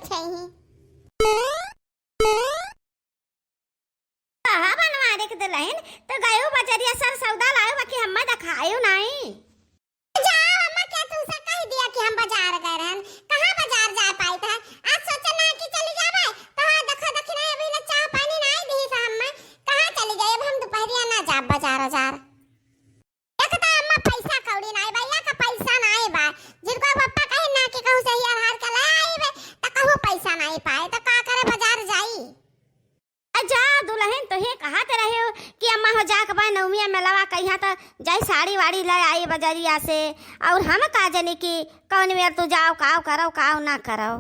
छही कहा बनवारे के दुल्हन तो गयो बजरिया सर सौदा लायो बाकी हम्मा दिखायो नहीं। जाओ अम्मा, क्या तू से कह दिया कि हम बाजार गए रहन? कहां बाजार जा पाई था? आज सोचा ना कि चली जावे तो देखो देखी नहीं अभी ना चाह पानी नहीं दी था अम्मा। कहां चली गई? अब हम दोपहरिया ना जा बाजार बाजार। एक तो अम्मा पैसा कौड़ी नहीं भैया का पैसा नहीं बा। जिनको पप्पा कहे ना कि कहू से यार हार के ले आई बे तो कहू पैसा नहीं पाए तो का करे बाजार जाई। जा दुल्हन तो हे कहा ते रहे हो कि अम्मा हो जा के बा नवमिया में लवा कहिया तो जाई साड़ी वाड़ी ले आई बजरिया से और हम का जाने कि कौन वेर तू जाओ काव करो काव ना करो।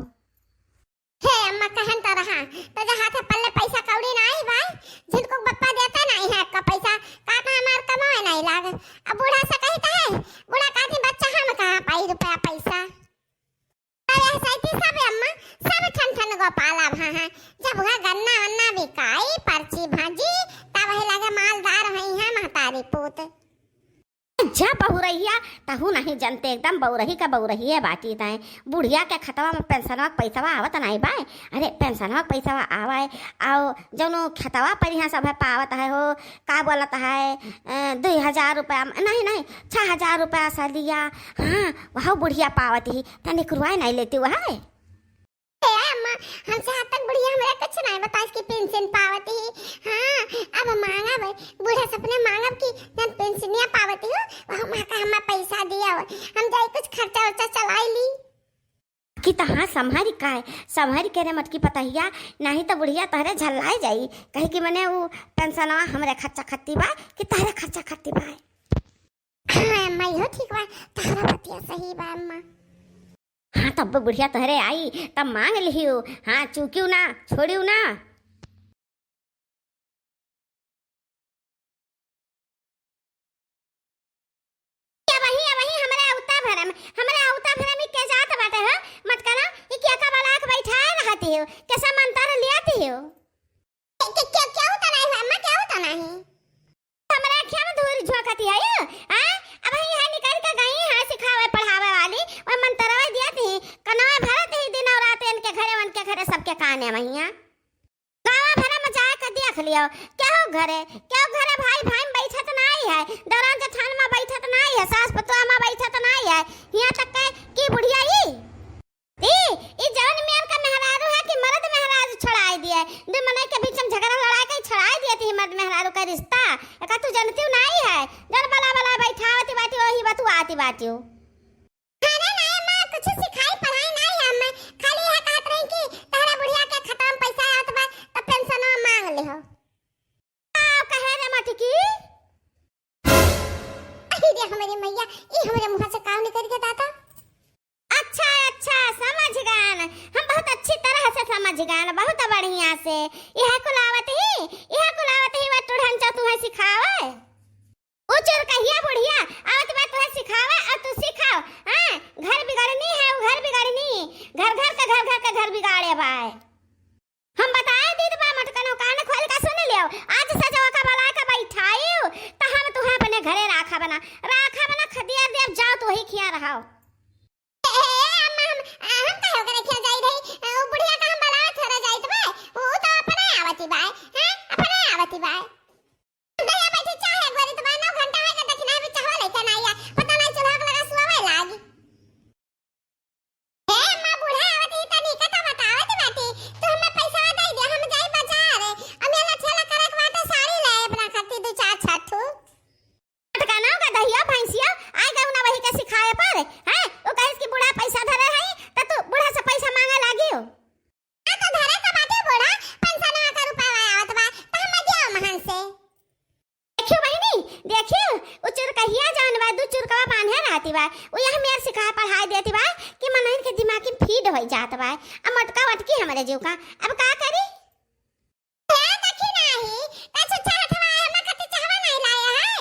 हे अम्मा कहन तो रहा तो जहां थे पल्ले पैसा कौड़ी नहीं भाई। जिनको पप्पा देता नहीं है का पैसा काटा हमार कमाए नहीं लाग। अब बूढ़ा से कहता है बूढ़ा कहती बच्चा हम कहां पाई रुपया पैसा। अरे सैती सब अम्मा सब ठन ठन गो पाला भा जब वह गन्ना वन्ना बिकाई पर्ची भाजी तब है लगे मालदार हई है महतारी पूत। जा बहुरहिया तहु नहीं जानते एकदम बहुरही का बहुरही है बाटी ताए बुढ़िया के खतवा में पेंशनवा के पैसावा आवत नहीं बाय। अरे पेंशनवा के पैसावा आवाए आओ जौनो खतवा पर यहाँ सब है पावत है हो का बोलता है 2000 रुपया नहीं नहीं 6000 रुपया सलिया। हाँ वह बुढ़िया पावत ही तने कुरवाए नहीं लेती वह है। अम्मा हमसे हाथ तक बुढ़िया हमरे कुछ नहीं बता इसकी पेंशन पावती ही। हाँ अब मांगा भाई बूढ़े सपने मांगब कि जन पेंशनिया पावती हो वह मां का हमें पैसा दिया हो हम जाई कुछ खर्चा वर्चा चलाई ली कि तहाँ संभारी का है संभारी करे मत की पतहिया नहीं तो बुढ़िया तहरे झल्लाए जाई कहे कि मने वो पेंशनवा हमरे खर्चा खत्ती बा कि तहरे खर्चा खत्ती बा। हाँ अम्मा यो ठीक बा तारा बतिया सही बा अम्मा। हाँ तब बुढ़िया तहरे आई तब मांग लिहियो। हाँ चूकियो ना छोड़ियो ना। हमारे औता भरा में क्या जात बाटे है मत करा ये क्या का वाला के बैठाए रहती हो कैसा मंतर ले आती हो। क्या होता नहीं अम्मा क्या होता नहीं हमारे आँखियां में धूल झोंकती है हां अब यहाँ निकल के गई है सिखावे पढ़ावे वाली और मंतरवा दिया थी कनवा भरत ही दिन और रात इनके घरे सबके काने मैया गावा भरा में जाए के देख लियो क्या घरे भाई भाई में बैठत नहीं है दौरान के थान में बैठत नहीं है सास पतोह में बैठत नहीं है यहाँ तक कि बुढ़िया ई जवन मेल का मेहरारू है कि मर्द मेहरारू छड़ाई दिए दो मने के बीच में झगड़ा लड़ाई के छड़ाई दिए थी मर्द मेहरारू का रिश्ता का तू जानती नहीं है जन बला बला बैठावती बाटी वही बतू आती बाटी हो। अरे नहीं मां कुछ सिखाई पढ़ाई नहीं है मैं खाली है कहत रही कि तारा बुढ़िया के खाता में पैसा आवत बा तो पेंशन मांग ले हो। आओ कहे रे मत की अरे हमारी मैया ई हमरे मुंह से काम निकल के दाता। अच्छा अच्छा समझ गए हम बहुत अच्छी तरह से समझ गए बहुत बढ़िया से यह कुलावत ही वा तुढ़न चा तुम्हें सिखावे उचर कहिया बुढ़िया आवत बात तुम्हें सिखावे और तू सिखाओ। हां घर बिगाड़नी है वो घर बिगाड़नी घर का घर बिगाड़े भाई हम बताए दीद बा मटकनो कान खोल का सुन लियो आज सजवा का बला का बैठाइयो तो हम तुम्हें अपने घरे राखा बना खदिया देव जाओ तो ही खिया रहाओ। हम कहो करे क्या जाई रही ओ बुढ़िया का हम बला थोड़ा जाई तो भाई वो तो अपने आवती बाय हैं अपने आवती बाय दया बैठी चाहे गोरी तो 9 घंटा है के दक्षिणा में चाहवा लेके ना आया पता नहीं चला के लगा सुवावे लागी। हे मां बुढ़ा आवती तनी कथा बतावत बाटी तो हमें पैसा दे दे हम जाई बाजार अब मेला ठेला करे के बात साड़ी ले अपना खाती दो चार छठू टकाना का दहिया भैंसिया आए गए ना वही के सिखाए पर हैं वो कहे कि बूढ़ा पैसा धरे है तो तू बूढ़ा से पैसा मांगे लागी हो। आ तो धरे का बाटे बूढ़ा 500 का रुपया आवत बा तो हम दियो महन से देखियो बहनी देखियो उचुर कहिया जान बा दू चुरकवा बांधे रहती बा वो यह मेर सिखा पढ़ाई देती बा कि मनन के दिमाग में फीड हो जात बा अब मटका वटकी हमरे जीव का अब का करी है देखी नहीं कछु चाहवा है मैं कति चाहवा नहीं लाया है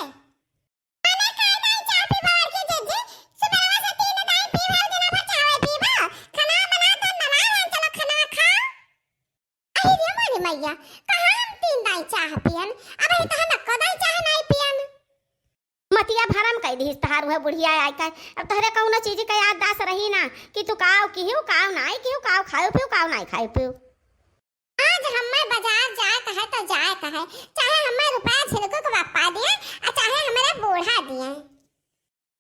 मैंने कहा नहीं चाह पी बार के जीजी सुबह से 3 टाइम पी भर देना बचावे पीबा खाना बना तो नवा चलो खाना खा। अरे रे मोरी मैया कहां हम 3 टाइम चाह पियन अब तो हम कदाई चाह नहीं पियन मतिया भरम कह दी तहार वह बुढ़िया आई का। अब तहरे कौनो चीज का याद दास रही ना कि तू काव किहू काव नाई किहू काव खाओ पियो काव नाई खाओ पियो। आज हमें बाजार जाए कहे तो जाए कहे, चाहे हमें रुपया छिलको के बापा दिए और चाहे हमारे बूढ़ा दिए।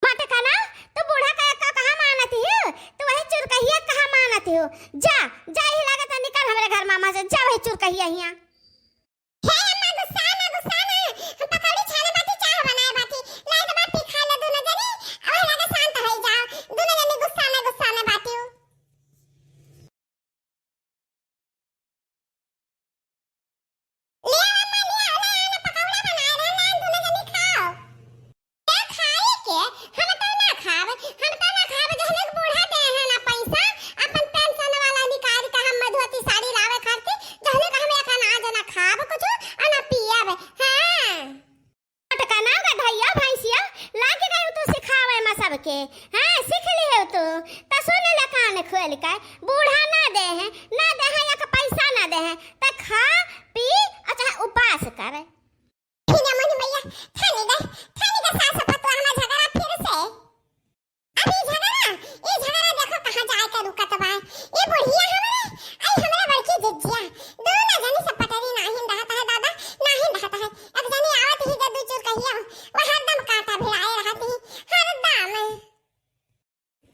मत कहना तू बूढ़ा का कहां मानती है, तू वही चुरकहिया कहां मानती हो। जा जा ही लागत निकल हमरे घर मामा से, जा वही चुरकहिया हिया। हे अम्मा गुस्सा ना हम पकौड़ी छाने बाटी चाह बनाए बाटी लाई तो बाटी खा ले दोनों जनी और लगे शांत हो जाओ दोनों जनी गुस्सा ना बाटी। ले अम्मा ले ना पकौड़ा बनाए रहे ना दोनों जनी खाओ। क्या खाए के हम तो ना खावे जहले बूढ़ा दे है ना पैसा अपन पेंशन वाला निकाल के हम मधुवती साड़ी लावे खाती जहले का हम एक अनाज ना खाब कुछ और ना पियाब। हां टकना गधैया भैंसिया लाके गई तू सिखावे म सबके। हां सीख ली हो तू त सुन ले कान खोल के। बूढ़ा ना दे है या का पैसा ना दे है त खा पी अच्छा उपास कर। ठीक है मनी भैया थाने का सास पतवा हमारा झगड़ा फिर से। अभी झगड़ा देखो कहां जाए के रुकत बा। ये बुढ़िया हमारे बड़की जिज्जिया दोनों जनी से पटरी नाही रहता है दादा नाही रहता है। अब जनी आवत ही जदू चुर कहिया वो हरदम काटा भिड़ाए रहती हरदम।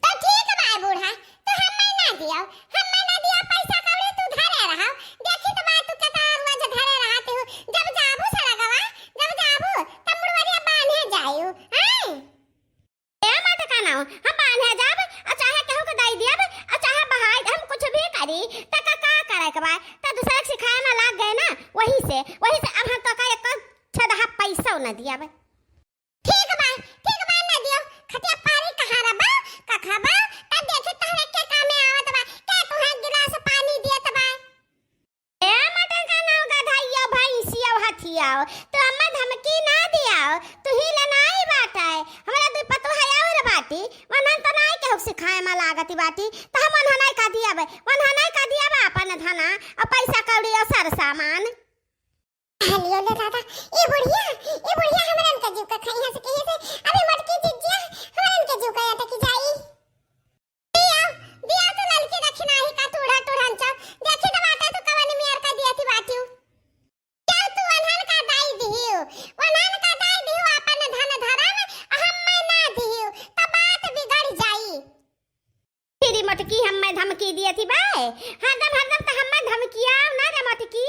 तो ठीक बा बूढ़ा तो हमें ना दिया पैसा कौड़ी तू धरे रहा देखी तो बात तू कता हुआ जो धरे रहते हो जब जाबू सड़गवा जब जाबू तब मुड़वरिया बांधे जायू। हां ए मत कहना हम बांधे जाब चाहे कहू के दई दियब चाहे बहाई हम कुछ भी करी त का करे के बा त दूसरा के सिखाए में लाग गए ना वही से अब हम तो का एक छदा पैसा न दियब। ठीक बा ना दियो खटिया पानी कहां रबा का खाबा तब देखे तहरे के काम में आवत बा के तुहे गिलास पानी दियत बा। ए मटन का नाम गधैया भैंसिया हथिया तो अम्मा धमकी ना दियाओ तू ही लनाई बाटाए हमरा दू पतो है और बाटी वनन तो नाई के सिखाए में लागती बाटी त हम वननाई का दियाबे अपन धना और पैसा कौड़ी और सर सामान। हलियो ले दादा ये बुढ़िया हमरन के जीव का खाई है से कहे से अभी मटकी जिज्जिया हमरन के जीव का या तक जाई। दिया तो ललकी दक्षिणा ही का टूढ़न चा देखी तो बात तो कवन मियार का दिया थी बाटियो। क्या तू वनहन का दाई दियो अपन धन धरम हम ना दियो त बात बिगड़ जाई। तेरी मटकी हमें धमकी दिए थी बे हरदम तो हमें धमकिया ना रे मटकी।